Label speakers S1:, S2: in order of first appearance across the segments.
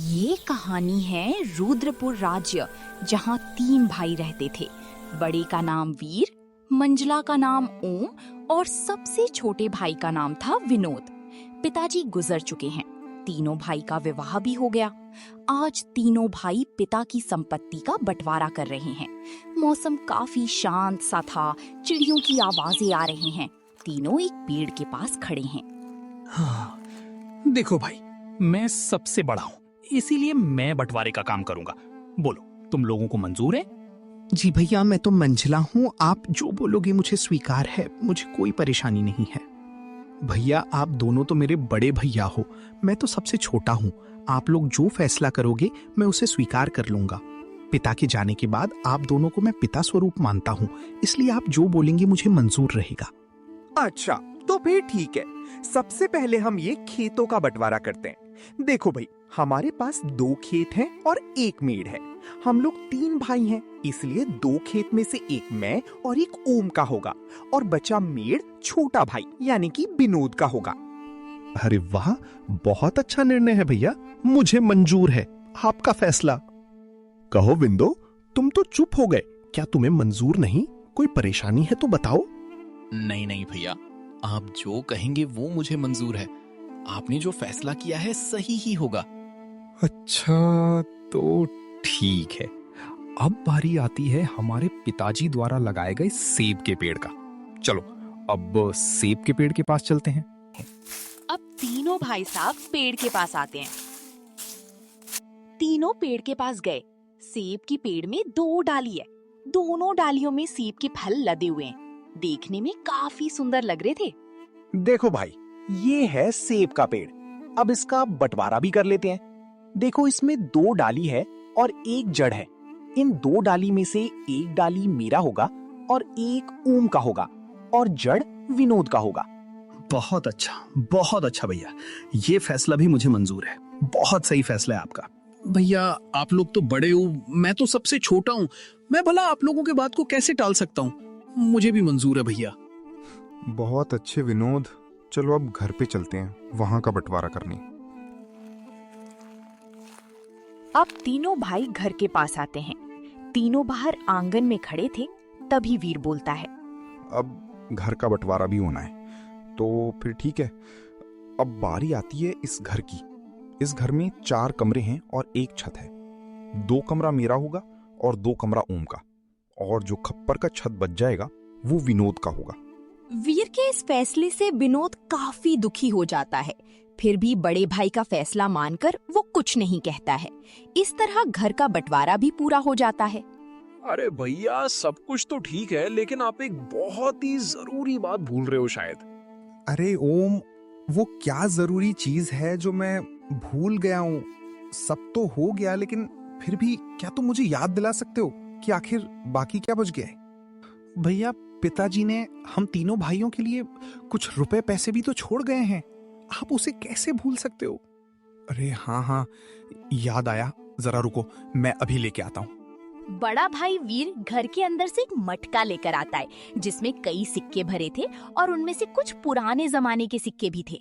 S1: ये कहानी है रुद्रपुर राज्य, जहाँ 3 भाई रहते थे। बड़े का नाम वीर, मंजला का नाम ओम और सबसे छोटे भाई का नाम था विनोद। पिताजी गुजर चुके हैं। तीनों भाई का विवाह भी हो गया। आज तीनों भाई पिता की संपत्ति का बंटवारा कर रहे हैं। मौसम काफी शांत सा था। चिड़ियों की आवाजें आ रही हैं। तीनों एक पेड़ के पास खड़े हैं।
S2: हाँ, देखो भाई, मैं सबसे बड़ा हूँ, इसीलिए मैं बंटवारे का काम करूंगा। बोलो, तुम लोगों को मंजूर है?
S3: जी भैया, मैं तो मंझला हूँ। आप जो बोलोगे मुझे स्वीकार है, मुझे कोई परेशानी नहीं है। भैया, आप दोनों तो मेरे बड़े भैया हो, मैं तो सबसे छोटा हूँ। आप लोग जो फैसला करोगे मैं उसे स्वीकार कर लूंगा। पिता के जाने के बाद आप दोनों को मैं पिता स्वरूप मानता हूँ, इसलिए आप जो बोलेंगे मुझे मंजूर रहेगा।
S4: अच्छा, तो फिर ठीक है। सबसे पहले हम ये खेतों का बंटवारा करते हैं। देखो भाई, हमारे पास 2 खेत हैं और 1 मेड़ है। हम लोग 3 भाई हैं, इसलिए 2 खेत में से एक मैं और एक ओम का होगा और बचा मेड़ छोटा भाई यानी कि विनोद का होगा।
S5: अरे वाह, बहुत अच्छा निर्णय है भैया, मुझे मंजूर है। आपका फैसला। कहो विंदो, तुम तो चुप हो गए। क्या तुम्हें मंजूर नहीं? कोई परेशानी है तो बताओ।
S6: नहीं नहीं भैया, आप जो कहेंगे वो मुझे मंजूर है। आपने जो फैसला किया है सही ही होगा।
S7: अच्छा, तो ठीक है। अब बारी आती है हमारे पिताजी द्वारा लगाए गए सेब के पेड़ का। चलो, अब सेब के पेड़ के पास चलते हैं।
S1: अब तीनों भाई साहब पेड़ के पास आते हैं। तीनों पेड़ के पास गए। सेब की पेड़ में 2 डाली है। दोनों डालियों में सेब के फल लदे हुए हैं। देखने में काफी सुंदर लग रहे थे।
S4: देखो भाई, ये है सेब का पेड़। अब इसका बंटवारा भी कर लेते हैं। देखो, इसमें 2 डाली है और 1 जड़ है। इन 2 डाली में से 1 डाली मेरा होगा और 1 ओम का होगा और जड़ विनोद का होगा।
S3: बहुत अच्छा भैया, ये फैसला भी मुझे मंजूर है। बहुत सही फैसला है आपका।
S2: भैया, आप लोग तो बड़े हो, मैं तो सबसे छोटा हूँ। मैं भला आप लोगों के बात को कैसे टाल सकता हूँ? मुझे भी मंजूर है भैया।
S7: बहुत अच्छे विनोद, चलो अब घर पे चलते हैं, वहां का बंटवारा करने।
S1: अब तीनों भाई घर के पास आते हैं। तीनों बाहर आंगन में खड़े थे। तभी वीर बोलता है,
S7: अब घर का बंटवारा भी होना है, तो फिर ठीक है। अब बारी आती है इस घर की। इस घर में 4 कमरे हैं और 1 छत है। 2 कमरा मेरा होगा और 2 कमरा ओम का, और जो खप्पर का छत बच जाएगा वो विनोद का होगा।
S1: वीर के इस फैसले से विनोद काफी दुखी हो जाता है। फिर भी बड़े भाई का फैसला मानकर वो कुछ नहीं कहता है। इस तरह घर का बंटवारा भी पूरा हो जाता है।
S8: अरे भैया, सब कुछ तो ठीक है, लेकिन आप एक बहुत ही जरूरी बात भूल रहे हो शायद।
S7: अरे ओम, वो क्या जरूरी चीज है जो मैं भूल गया हूँ? सब तो हो गया, लेकिन फिर भी क्या तुम मुझे याद दिला सकते हो कि आखिर बाकी क्या बच गया है?
S3: भैया, पिताजी ने हम तीनों भाइयों के लिए कुछ रुपए पैसे भी तो छोड़ गए हैं। आप उसे कैसे भूल सकते हो?
S7: अरे हाँ, याद आया। जरा रुको, मैं अभी लेके आता हूँ।
S1: बड़ा भाई वीर घर के अंदर से एक मटका लेकर आता है, जिसमें कई सिक्के भरे थे और उनमें से कुछ पुराने जमाने के सिक्के भी थे।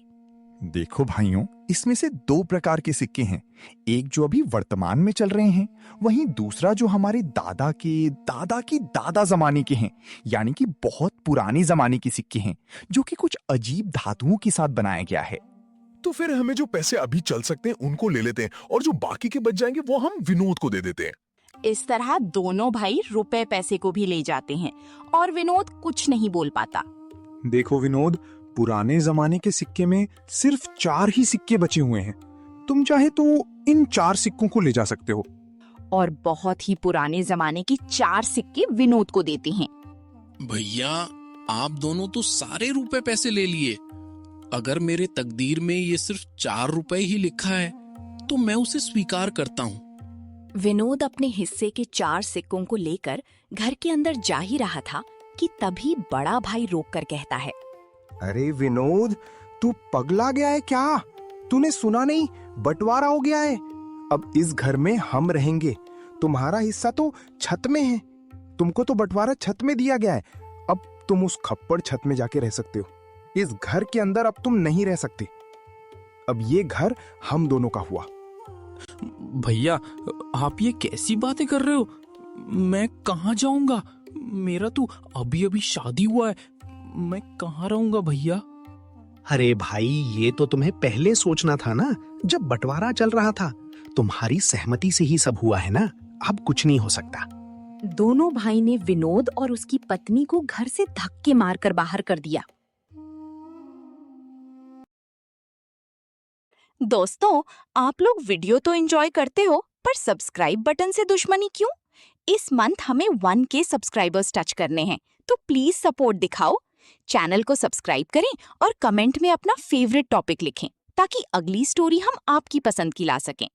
S7: देखो भाइयों, इसमें से 2 प्रकार के सिक्के हैं। एक जो अभी वर्तमान में चल रहे हैं, वहीं दूसरा जो हमारे दादा के दादा जमाने के हैं, यानी कि बहुत पुराने जमाने के सिक्के हैं, जो कि कुछ अजीब धातुओं के साथ बनाया गया है।
S9: तो फिर हमें जो पैसे अभी चल सकते हैं उनको ले लेते हैं, और जो बाकी के बच जाएंगे वो हम विनोद को दे देते हैं।
S1: इस तरह दोनों भाई रुपए पैसे को भी ले जाते हैं और विनोद कुछ नहीं बोल पाता।
S7: देखो विनोद, पुराने जमाने के सिक्के में सिर्फ 4 ही सिक्के बचे हुए हैं। तुम चाहे तो इन 4 सिक्कों को ले जा सकते हो।
S1: और बहुत ही पुराने जमाने के 4 सिक्के विनोद को देते हैं।
S6: भैया, आप दोनों तो सारे रुपए पैसे ले लिए। अगर मेरे तकदीर में ये सिर्फ 4 रुपए ही लिखा है तो मैं उसे स्वीकार करता हूँ।
S1: विनोद अपने हिस्से के 4 सिक्कों को लेकर घर के अंदर जा ही रहा था कि तभी बड़ा भाई रोककर कहता है,
S4: अरे विनोद, तू पगला गया है क्या? तूने सुना नहीं? बंटवारा हो गया है। अब इस घर में हम रहेंगे। तुम्हारा हिस्सा तो छत में है। तुमको तो बंटवारा छत में दिया गया है। अब तुम उस खप्पड़ छत में जाके रह सकते हो। इस घर के अंदर अब तुम नहीं रह सकते। अब ये घर हम दोनों का हुआ।
S6: भैया, आप ये कैसी बातें कर रहे हो? मैं कहाँ जाऊंगा? मेरा तो अभी अभी शादी हुआ है। मैं कहाँ रहूंगा भैया?
S3: अरे भाई, ये तो तुम्हें पहले सोचना था ना, जब बंटवारा चल रहा था। तुम्हारी सहमति से ही सब हुआ है ना, अब कुछ नहीं हो सकता।
S1: दोनों भाई ने विनोद और उसकी पत्नी को घर से धक्के मारकर बाहर कर दिया। दोस्तों, आप लोग वीडियो तो एंजॉय करते हो, पर सब्सक्राइब बटन से दुश्मनी क्यों? इस मंथ हमें 1K सब्सक्राइबर्स टच करने हैं, तो प्लीज सपोर्ट दिखाओ। चैनल को सब्सक्राइब करें और कमेंट में अपना फेवरेट टॉपिक लिखें, ताकि अगली स्टोरी हम आपकी पसंद की ला सकें।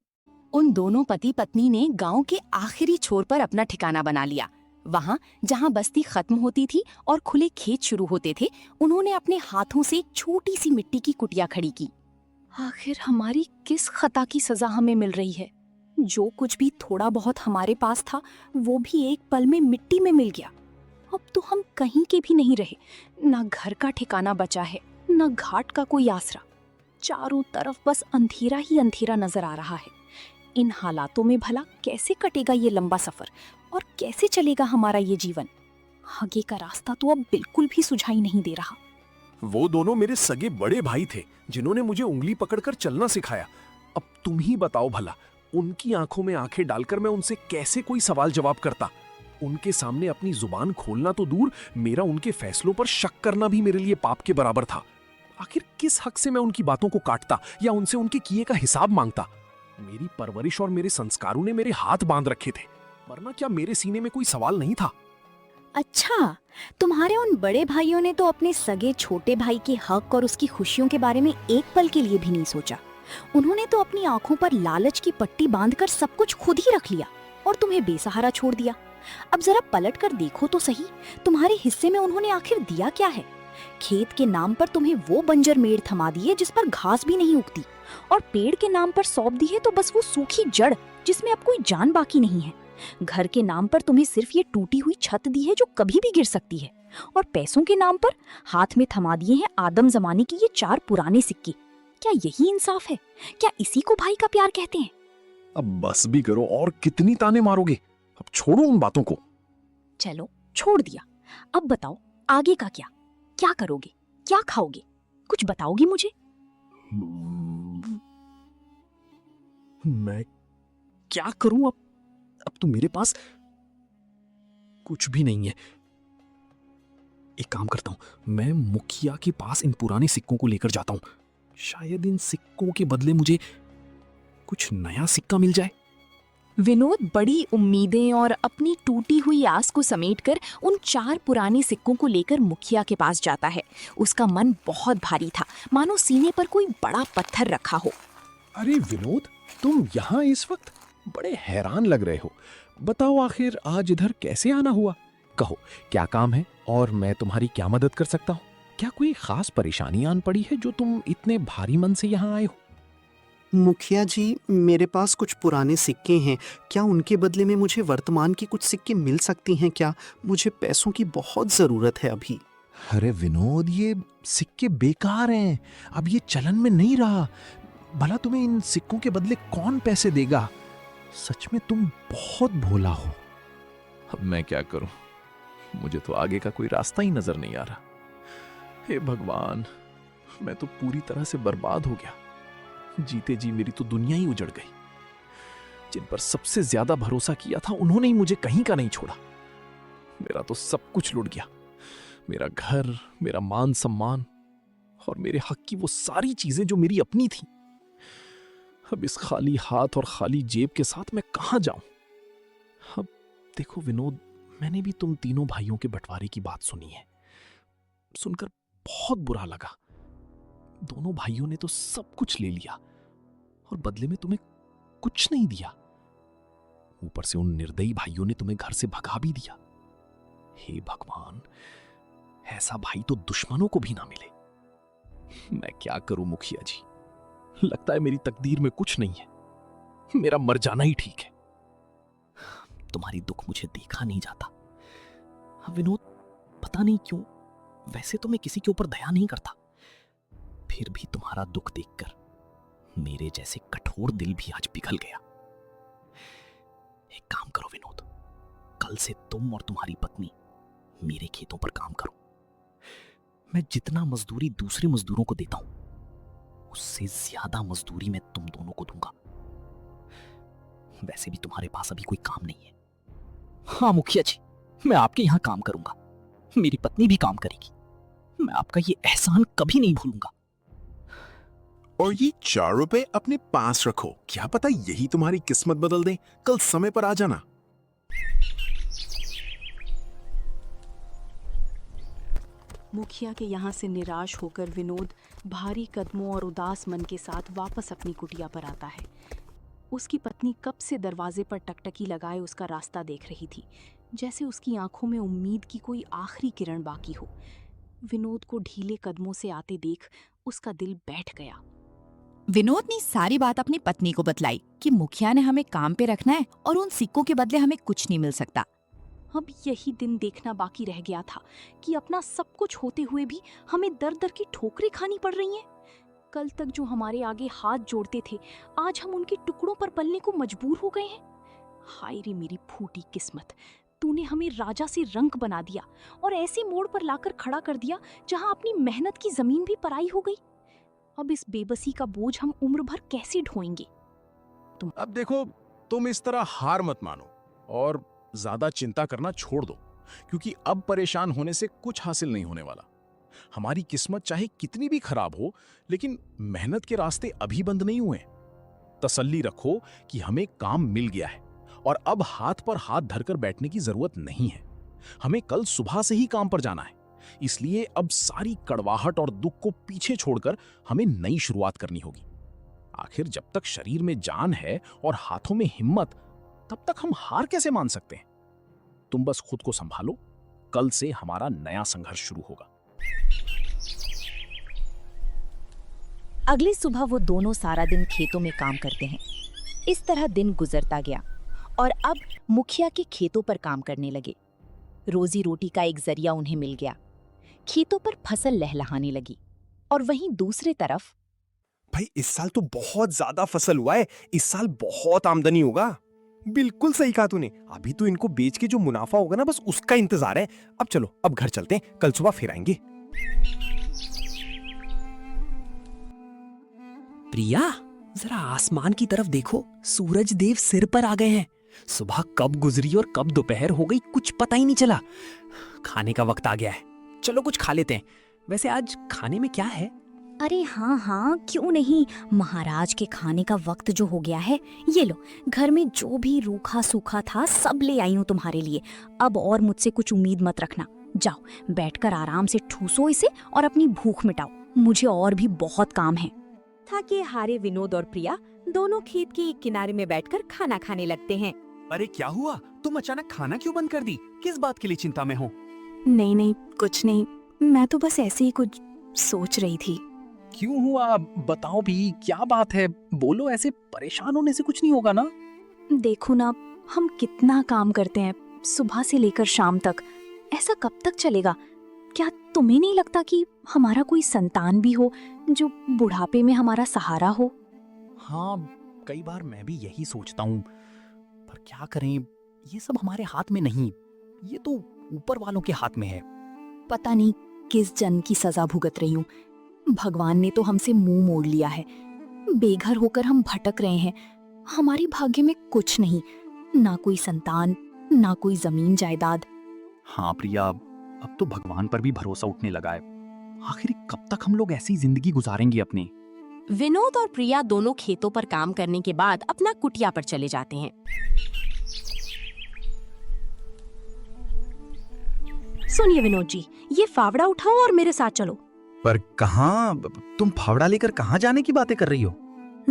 S1: उन दोनों पति पत्नी ने गांव के आखिरी छोर पर अपना ठिकाना बना लिया। वहां जहां बस्ती खत्म होती थी और खुले खेत शुरू होते थे, उन्होंने अपने हाथों से एक छोटी सी मिट्टी की कुटिया खड़ी की। आखिर हमारी किस खता की सजा हमें मिल रही है? जो कुछ भी थोड़ा बहुत हमारे पास था, वो भी एक पल में मिट्टी में मिल गया। अब तो हम कहीं के भी नहीं रहे, ना घर का ठिकाना बचा है, ना घाट का कोई आसरा। चारों तरफ बस अंधेरा ही अंधेरा नजर आ रहा है। इन हालातों में भला कैसे कटेगा ये लंबा सफर, और कैसे चलेगा हमारा ये जीवन? आगे का रास्ता तो अब बिल्कुल भी सुझाई नहीं दे रहा।
S8: वो दोनों मेरे सगे बड़े भाई थे, जिन्होंने मुझे उंगली पकड़कर चलना सिखाया। अब तुम ही बताओ भला, उनकी आंखों में आंखें डालकर मैं उनसे कैसे कोई सवाल जवाब करता? उनके सामने अपनी जुबान खोलना तो दूर, मेरा उनके फैसलों पर शक करना भी मेरे लिए पाप के बराबर था। आखिर किस हक से मैं उनकी बातों को काटता या उनसे उनके किए का हिसाब मांगता? मेरी परवरिश और मेरे संस्कारों ने मेरे हाथ बांध रखे थे, वरना क्या मेरे सीने में कोई सवाल नहीं था?
S1: अच्छा, तुम्हारे उन बड़े भाइयों ने तो अपने सगे छोटे भाई के हक और उसकी खुशियों के बारे में एक पल के लिए भी नहीं सोचा। उन्होंने तो अपनी आंखों पर लालच की पट्टी बांधकर सब कुछ खुद ही रख लिया और तुम्हें बेसहारा छोड़ दिया। अब जरा पलट कर देखो तो सही, तुम्हारे हिस्से में उन्होंने आखिर दिया क्या है? खेत के नाम पर तुम्हें वो बंजर मेड़ थमा दी है जिस पर घास भी नहीं उगती, और पेड़ के नाम पर सौंप दी है तो बस वो सूखी जड़ जिसमें अब कोई जान बाकी नहीं है। घर के नाम पर तुम्हें सिर्फ ये टूटी हुई छत दी है जो कभी भी गिर सकती है, और पैसों के नाम पर हाथ में थमा दिए हैं आदम जमाने की ये 4 पुराने सिक्के। क्या यही इंसाफ है? क्या इसी को भाई का प्यार कहते हैं?
S8: अब बस भी करो, और कितनी ताने मारोगे? अब छोड़ो उन बातों को।
S1: चलो, छोड़ दिया। अब बताओ आगे का क्या? क्या करोगे? क्या खाओगे? कुछ बताओगे मुझे?
S8: मैं क्या करूं अब तो मेरे पास कुछ भी नहीं है। एक काम करता हूं, मैं मुखिया के पास इन पुराने सिक्कों को लेकर जाता हूं। शायद इन सिक्कों के बदले मुझे कुछ नया सिक्का मिल जाए।
S1: विनोद बड़ी उम्मीदें और अपनी टूटी हुई आस को समेटकर उन 4 पुराने सिक्कों को लेकर मुखिया के पास जाता है। उसका मन बहुत भारी था, मानो सीने पर कोई बड़ा पत्थर रखा हो।
S7: अरे विनोद, तुम यहाँ इस वक्त? बड़े हैरान लग रहे हो। बताओ आखिर आज इधर कैसे आना हुआ? कहो, क्या काम है और मैं तुम्हारी क्या मदद कर सकता हूँ? क्या कोई खास परेशानी आन पड़ी है जो तुम इतने भारी मन से यहाँ आए हो?
S3: मुखिया जी, मेरे पास कुछ पुराने सिक्के हैं, क्या उनके बदले में मुझे वर्तमान की कुछ सिक्के मिल सकती हैं क्या? मुझे पैसों की बहुत जरूरत है अभी।
S7: अरे विनोद, ये सिक्के बेकार हैं, अब ये चलन में नहीं रहा। भला तुम्हें इन सिक्कों के बदले कौन पैसे देगा? सच में तुम बहुत भोला हो। अब मैं क्या करूं? मुझे तो आगे का कोई रास्ता ही नजर नहीं आ रहा। हे भगवान, मैं तो पूरी तरह से बर्बाद हो गया। जीते जी मेरी तो दुनिया ही उजड़ गई। जिन पर सबसे ज्यादा भरोसा किया था, उन्होंने ही मुझे कहीं का नहीं छोड़ा। मेरा तो सब कुछ लुट गया। मेरा घर, मेरा मान सम्मान और मेरे हक की वो सारी चीजें जो मेरी अपनी थी। अब इस खाली हाथ और खाली जेब के साथ मैं कहां जाऊं? अब देखो विनोद, मैंने भी तुम तीनों भाइयों के बंटवारे की बात सुनी है। सुनकर बहुत बुरा लगा। दोनों भाइयों ने तो सब कुछ ले लिया और बदले में तुम्हें कुछ नहीं दिया। ऊपर से उन निर्दयी भाइयों ने तुम्हें घर से भगा भी दिया। हे भगवान, ऐसा भाई तो दुश्मनों को भी ना मिले। मैं क्या करूं मुखिया जी? लगता है मेरी तकदीर में कुछ नहीं है। मेरा मर जाना ही ठीक है। तुम्हारी दुख मुझे देखा नहीं जाता। विनोद, पता नहीं क्यों, वैसे तो मैं किसी के ऊपर दया नहीं करता, फिर भी तुम्हारा दुख देखकर मेरे जैसे कठोर दिल भी आज पिघल गया।
S2: करो विनोद, कल से तुम और तुम्हारी पत्नी मेरे खेतों पर काम करो। मैं जितना मजदूरी दूसरे मजदूरों को देता हूं उससे ज्यादा मजदूरी मैं तुम दोनों को दूंगा। वैसे भी तुम्हारे पास अभी कोई काम नहीं है। हाँ मुखिया जी, मैं आपके यहां काम करूंगा, मेरी पत्नी भी काम करेगी। मैं आपका ये एहसान कभी नहीं भूलूंगा।
S9: और ये 4 रुपए अपने पास रखो, क्या पता यही तुम्हारी किस्मत बदल दे। कल समय पर आ जाना।
S10: मुखिया के यहाँ से निराश होकर विनोद भारी कदमों और उदास मन के साथ वापस अपनी कुटिया पर आता है। उसकी पत्नी कब से दरवाजे पर टकटकी लगाए उसका रास्ता देख रही थी, जैसे उसकी आंखों में उम्मीद की कोई आखिरी किरण बाकी हो। विनोद को ढीले कदमों से आते देख उसका दिल बैठ गया।
S1: विनोद ने सारी बात अपनी पत्नी को बतलाई कि मुखिया ने हमें काम पे रखना है और उन सिक्कों के बदले हमें कुछ नहीं मिल सकता।
S10: अब यही दिन देखना बाकी रह गया था कि अपना सब कुछ होते हुए भी हमें दर दर की ठोकरें खानी पड़ रही हैं। कल तक जो हमारे आगे हाथ जोड़ते थे, आज हम उनके टुकड़ों पर पलने को मजबूर हो गए हैं। हाय रे मेरी फूटी किस्मत, तूने हमें राजा से रंक बना दिया और ऐसे मोड़ पर लाकर खड़ा कर दिया जहां अपनी मेहनत की जमीन भी पराई हो गई। अब इस बेबसी का बोझ हम उम्र भर कैसे ढोएंगे।
S8: अब देखो, तुम इस तरह हार मत मानो और ज्यादा चिंता करना छोड़ दो, क्योंकि अब परेशान होने से कुछ हासिल नहीं होने वाला। हमारी किस्मत चाहे कितनी भी खराब हो, लेकिन मेहनत के रास्ते अभी बंद नहीं हुए। तसल्ली रखो कि हमें काम मिल गया है और अब हाथ पर हाथ धरकर बैठने की जरूरत नहीं है। हमें कल सुबह से ही काम पर जाना है, इसलिए अब सारी कड़वाहट और दुख को पीछे छोड़कर हमें नई शुरुआत करनी होगी। आखिर जब तक शरीर में जान है और हाथों में हिम्मत, तब तक हम हार कैसे मान सकते हैं। तुम बस खुद को संभालो, कल से हमारा नया संघर्ष शुरू होगा।
S1: अगली सुबह वो दोनों सारा दिन खेतों में काम करते हैं। इस तरह दिन गुजरता गया और अब मुखिया के खेतों पर काम करने लगे। रोजी रोटी का एक जरिया उन्हें मिल गया। खेतों पर फसल लहलहाने लगी और वहीं दूसरी तरफ
S4: भाई इस साल तो बहुत ज्यादा फसल हुआ है, इस साल बहुत आमदनी होगा। बिल्कुल सही कहा तूने। अभी तो इनको बेच के जो मुनाफा होगा ना, बस उसका इंतजार है। अब चलो, अब घर चलते हैं, कल सुबह फिर आएंगे।
S11: प्रिया, जरा आसमान की तरफ देखो, सूरज देव सिर पर आ गए हैं। सुबह कब गुजरी और कब दोपहर हो गई कुछ पता ही नहीं चला। खाने का वक्त आ गया है, चलो कुछ खा लेते हैं। वैसे आज खाने में क्या है?
S12: अरे हाँ हाँ, क्यों नहीं, महाराज के खाने का वक्त जो हो गया है। ये लो, घर में जो भी रूखा सूखा था सब ले आई हूँ तुम्हारे लिए। अब और मुझसे कुछ उम्मीद मत रखना। जाओ, बैठकर आराम से ठूसो इसे और अपनी भूख मिटाओ। मुझे और भी बहुत काम है।
S13: थके हारे विनोद और प्रिया दोनों खेत के एक किनारे में बैठकर खाना खाने लगते हैं।
S11: अरे क्या हुआ, तुम अचानक खाना क्यों बंद कर दी? किस बात के लिए चिंता में हो?
S10: नहीं नहीं, कुछ नहीं, मैं तो बस ऐसे ही कुछ सोच रही थी।
S2: क्यों हुआ, बताओ भी, क्या बात है? बोलो, ऐसे परेशान होने से कुछ नहीं होगा ना।
S10: देखो ना, हम कितना काम करते हैं सुबह से लेकर शाम तक। ऐसा कब तक चलेगा? क्या तुम्हें नहीं लगता कि हमारा कोई संतान भी हो जो बुढ़ापे में हमारा सहारा हो?
S2: हाँ, कई बार मैं भी यही सोचता हूँ, पर क्या करें, ये सब हमारे हाथ में नहीं, ये तो ऊपर वालों के हाथ में है।
S10: पता नहीं किस जन्म की सजा भुगत रही हूँ। भगवान ने तो हमसे मुंह मोड़ लिया है। बेघर होकर हम भटक रहे हैं। हमारे भाग्य में कुछ नहीं, ना कोई संतान, ना कोई जमीन जायदाद।
S2: हाँ प्रिया, अब तो भगवान पर भी भरोसा उठने लगा है। आखिर कब तक हम लोग ऐसी जिंदगी गुजारेंगे अपनी?
S13: विनोद और प्रिया दोनों खेतों पर काम करने के बाद अपना कुटिया पर चले जाते हैं। सुनिए विनोद जी, ये फावड़ा उठाओ और मेरे साथ चलो।
S3: पर कहाँ? तुम फावड़ा लेकर कहाँ जाने की बातें कर रही हो?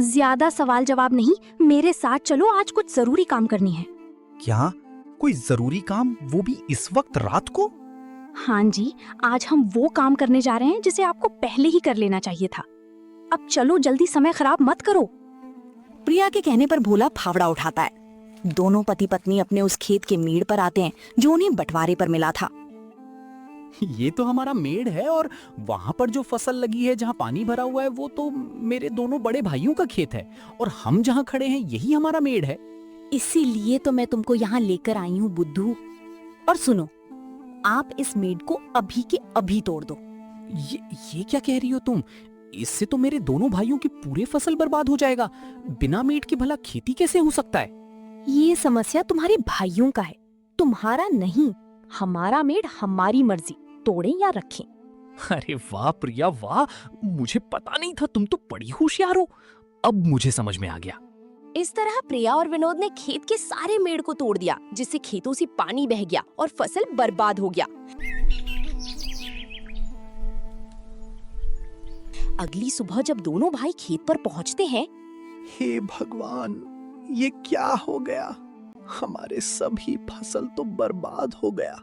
S12: ज्यादा सवाल जवाब नहीं, मेरे साथ चलो, आज कुछ जरूरी काम करनी है।
S3: क्या? कोई जरूरी काम, वो भी इस वक्त रात को?
S12: हाँ जी, आज हम वो काम करने जा रहे हैं जिसे आपको पहले ही कर लेना चाहिए था। अब चलो जल्दी, समय खराब मत करो।
S13: प्रिया के कहने पर भोला फावड़ा उठाता है। दोनों पति पत्नी अपने उस खेत के मेड़ पर आते हैं जो उन्हें बंटवारे पर मिला था।
S2: ये तो हमारा मेड़ है और वहां पर जो फसल लगी है, जहाँ पानी भरा हुआ है, वो तो मेरे दोनों बड़े भाइयों का खेत है और हम जहाँ खड़े हैं यही हमारा मेड़ है।
S13: इसीलिए तो मैं तुमको यहाँ लेकर आई हूँ बुद्धू। और सुनो, आप इस मेड को अभी के अभी तोड़ दो।
S11: ये क्या कह रही हो तुम? इससे तो मेरे दोनों भाइयों की पूरी फसल बर्बाद हो जाएगा। बिना मेड के भला खेती कैसे हो सकता है?
S10: ये समस्या तुम्हारे भाइयों का है, तुम्हारा नहीं। हमारा मेड हमारी मर्जी, तोड़ें या रखें।
S11: अरे वाह प्रिया वाह, मुझे पता नहीं था, तुम तो बड़ी होशियार हो। अब मुझे समझ में आ गया।
S10: इस तरह प्रिया और विनोद ने खेत के सारे मेड़ को तोड़ दिया, जिससे खेतों से पानी बह गया और फसल बर्बाद हो गया। अगली सुबह जब दोनों भाई खेत पर पहुंचते हैं,
S3: हे भगवान, ये क्या हो गया? हमारे सभी फसल तो बर्बाद हो गया।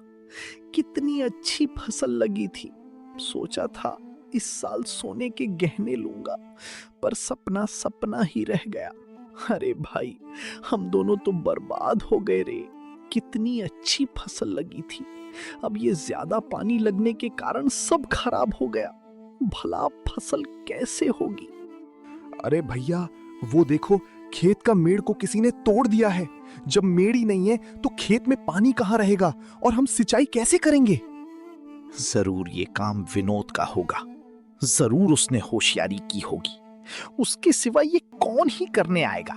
S3: कितनी अच्छी फसल लगी थी। सोचा था इस साल सोने के गहने लूंगा, पर सपना सपना ही रह गया। अरे भाई, हम दोनों तो बर्बाद हो गए रे। कितनी अच्छी फसल लगी थी, अब ये ज्यादा पानी लगने के कारण सब खराब हो गया। भला फसल कैसे होगी?
S4: अरे भैया, वो देखो, खेत का मेड़ को किसी ने तोड़ दिया है। जब मेड़ ही नहीं है तो खेत में पानी कहाँ रहेगा और हम सिंचाई कैसे करेंगे?
S3: जरूर ये काम विनोद का होगा। जरूर उसने होशियारी की होगी। उसके सिवा ये कौन ही करने आएगा?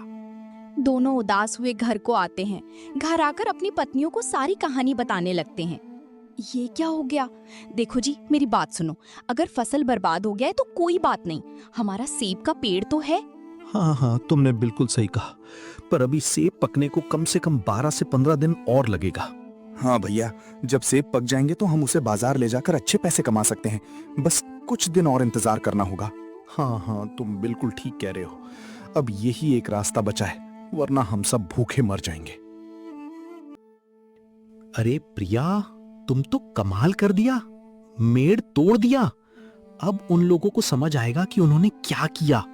S1: दोनों उदास हुए घर को आते हैं। घर आकर अपनी पत्नियों को सारी कहानी बताने लगते हैं। ये क्या हो गया? देखो जी, मेरी बात सुनो। अगर फसल बर्बाद हो गया है तो कोई बात नहीं, हमारा सेब का पेड़ तो है।
S3: हाँ हाँ, तुमने बिल्कुल सही कहा, पर अभी सेब पकने को कम से कम 12 से 15 दिन और लगेगा।
S7: हाँ भैया, जब सेब पक जाएंगे तो हम उसे बाजार ले जाकर अच्छे पैसे कमा सकते हैं। बस कुछ दिन और इंतजार करना होगा।
S3: हाँ हाँ, तुम बिल्कुल ठीक कह रहे हो। अब यही एक रास्ता बचा है, वरना हम सब भूखे मर जाएंगे।
S2: अरे प्रिया, तुम तो कमाल कर दिया, मेड़ तोड़ दिया। अब उन लोगों को समझ आएगा कि उन्होंने क्या किया।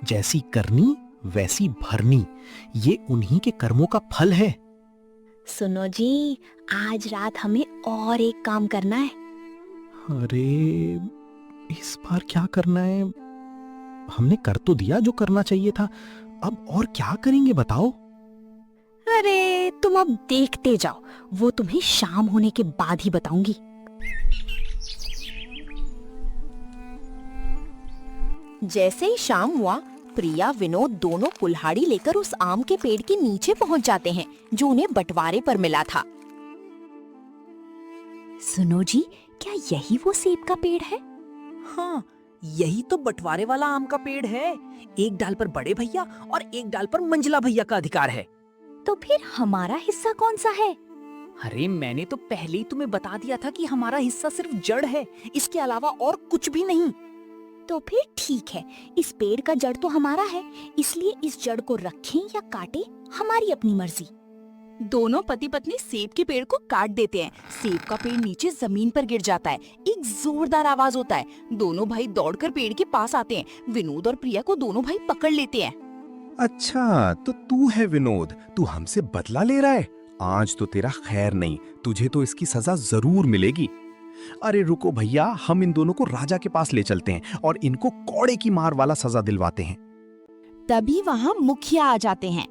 S2: जैसी करनी वैसी भरनी, ये उन्हीं के कर्मों का फल है।
S13: सुनो जी, आज रात हमें और एक काम करना है।
S2: अरे इस बार क्या करना है? हमने कर तो दिया जो करना चाहिए था, अब और क्या करेंगे बताओ?
S13: अरे तुम अब देखते जाओ, वो तुम्हें शाम होने के बाद ही बताऊंगी। जैसे ही शाम हुआ, प्रिया विनोद दोनों कुल्हाड़ी लेकर उस आम के पेड़ के नीचे पहुंच जाते हैं जो उन्हें बंटवारे पर मिला था। सुनो जी, क्या यही वो सेब का पेड़ है?
S11: हाँ, यही तो बंटवारे वाला आम का पेड़ है। एक डाल पर बड़े भैया और एक डाल पर मंजला भैया का अधिकार है।
S13: तो फिर हमारा हिस्सा कौन सा है?
S11: अरे मैंने तो पहले ही तुम्हें बता दिया था कि हमारा हिस्सा सिर्फ जड़ है, इसके अलावा और कुछ भी नहीं।
S13: तो फिर ठीक है, इस पेड़ का जड़ तो हमारा है, इसलिए इस जड़ को रखें या काटें हमारी अपनी मर्जी।
S10: दोनों पति पत्नी सेब के पेड़ को काट देते हैं। सेब का पेड़ नीचे जमीन पर गिर जाता है। एक जोरदार आवाज होता है। दोनों भाई दौड़कर पेड़ के पास आते हैं। विनोद और प्रिया को दोनों भाई पकड़ लेते हैं।
S4: अच्छा, तो तू है विनोद, तू हमसे बदला ले रहा है। आज तो तेरा खैर नहीं, तुझे तो इसकी सजा जरूर मिलेगी।
S3: अरे रुको भैया, हम इन दोनों को राजा के पास ले चलते हैं और इनको कौड़े की मार वाला सजा दिलवाते हैं।
S1: तभी वहाँ मुखिया आ जाते हैं।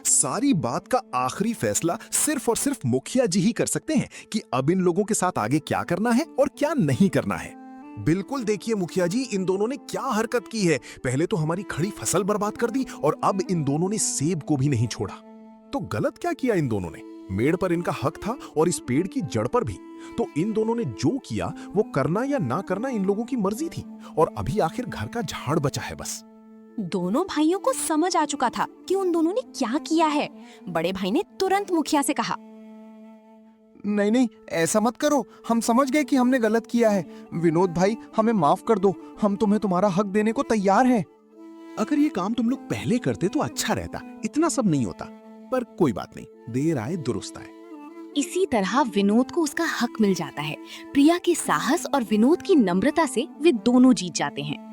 S9: सारी बात का आखिरी फैसला सिर्फ और सिर्फ मुखिया जी ही कर सकते हैं कि अब इन लोगों के साथ आगे क्या करना है और क्या नहीं करना है। बिल्कुल देखिए मुखिया जी, इन दोनों ने क्या हरकत की है। पहले तो हमारी खड़ी फसल बर्बाद कर दी और अब इन दोनों ने सेब को भी नहीं छोड़ा। तो गलत क्या किया इन दोनों ने? मेड़ पर इनका हक था और इस पेड़ की जड़ पर भी। तो इन दोनों ने जो किया वो करना या ना करना इन लोगों की मर्जी थी और अभी आखिर घर का झाड़ बचा है बस।
S10: दोनों भाइयों को समझ आ चुका था कि उन दोनों ने क्या किया है। बड़े भाई ने तुरंत मुखिया से कहा,
S7: नहीं नहीं, ऐसा मत करो, हम समझ गए कि हमने गलत किया है। विनोद भाई, हमें माफ कर दो, हम तुम्हें तुम्हारा हक देने को तैयार हैं।
S9: अगर ये काम तुम लोग पहले करते तो अच्छा रहता, इतना सब नहीं होता। पर कोई बात नहीं, देर आए दुरुस्त आए।
S10: इसी तरह विनोद को उसका हक मिल जाता है। प्रिया के साहस और विनोद की नम्रता से वे दोनों जीत जाते हैं।